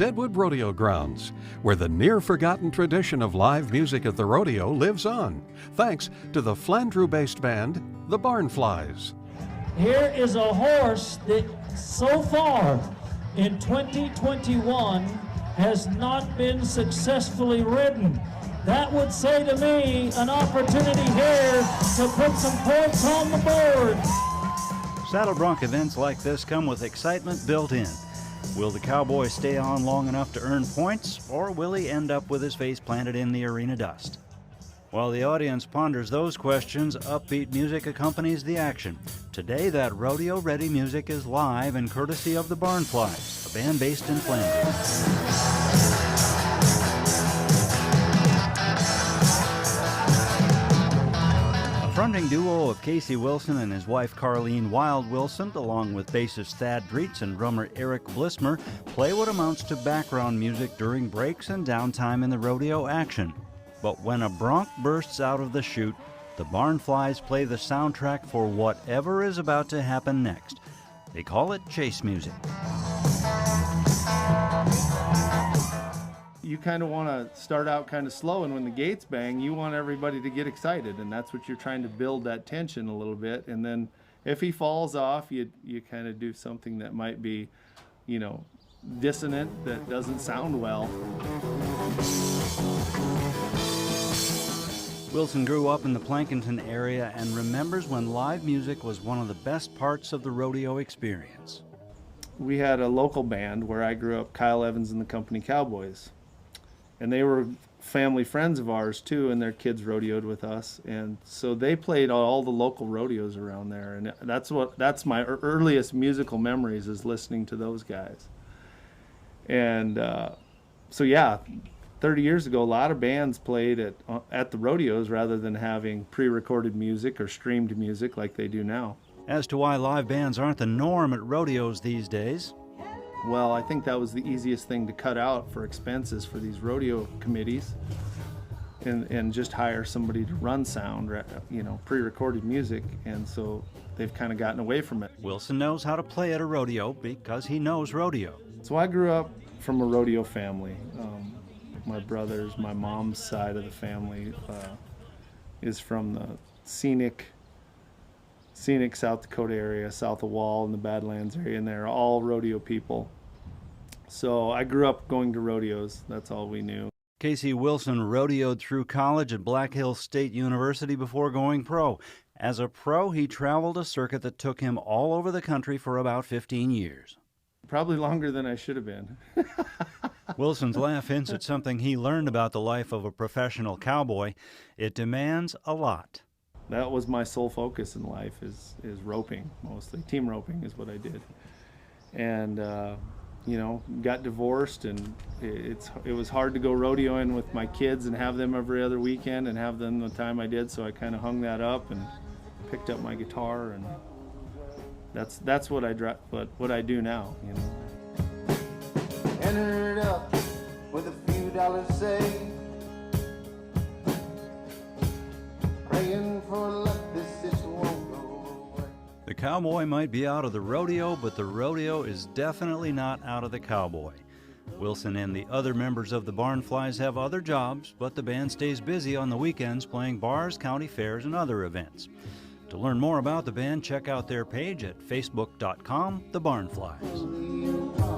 Deadwood Rodeo Grounds, where the near-forgotten tradition of live music at the rodeo lives on, thanks to the Flandreau-based band, the Barnflies. Here is a horse that so far in 2021 has not been successfully ridden. That would say to me an opportunity here to put some points on the board. Saddle bronc events like this come with excitement built in. Will the cowboy stay on long enough to earn points, or will he end up with his face planted in the arena dust? While the audience ponders those questions, upbeat music accompanies the action. Today, that rodeo-ready music is live and courtesy of the Barnflies, a band based in Flanders. Fronting duo of Casey Wilson and his wife Carleen Wild Wilson, along with bassist Thad Dritz and drummer Eric Blismer, play what amounts to background music during breaks and downtime in the rodeo action. But when a bronc bursts out of the chute, the Barnflies play the soundtrack for whatever is about to happen next. They call it chase music. You kind of want to start out kind of slow, and when the gates bang, you want everybody to get excited, and that's what you're trying to build that tension a little bit. And then if he falls off, you kind of do something that might be, dissonant, that doesn't sound well. Wilson grew up in the Plankinton area and remembers when live music was one of the best parts of the rodeo experience. We had a local band where I grew up, Kyle Evans and the Company Cowboys. And they were family friends of ours too, and their kids rodeoed with us. And so they played all the local rodeos around there. And that's my earliest musical memories, is listening to those guys. And so yeah, 30 years ago, a lot of bands played at the rodeos rather than having pre-recorded music or streamed music like they do now. As to why live bands aren't the norm at rodeos these days, well, I think that was the easiest thing to cut out for expenses for these rodeo committees, and just hire somebody to run sound, pre-recorded music, and so they've kind of gotten away from it. Wilson knows how to play at a rodeo because he knows rodeo. So I grew up from a rodeo family. My mom's side of the family is from the scenic South Dakota area, south of Wall and the Badlands area, and they're all rodeo people. So I grew up going to rodeos. That's all we knew. Casey Wilson rodeoed through college at Black Hills State University before going pro. As a pro, he traveled a circuit that took him all over the country for about 15 years. Probably longer than I should have been. Wilson's laugh hints at something he learned about the life of a professional cowboy. It demands a lot. That was my sole focus in life, is roping, mostly. Team roping is what I did. And, got divorced, and it was hard to go rodeoing with my kids and have them every other weekend and have them the time I did, so I kind of hung that up and picked up my guitar, and that's what I do now, Entered up with a few dollars saved. The cowboy might be out of the rodeo, but the rodeo is definitely not out of the cowboy. Wilson and the other members of the Barnflies have other jobs, but the band stays busy on the weekends playing bars, county fairs, and other events. To learn more about the band, check out their page at facebook.com, The Barnflies.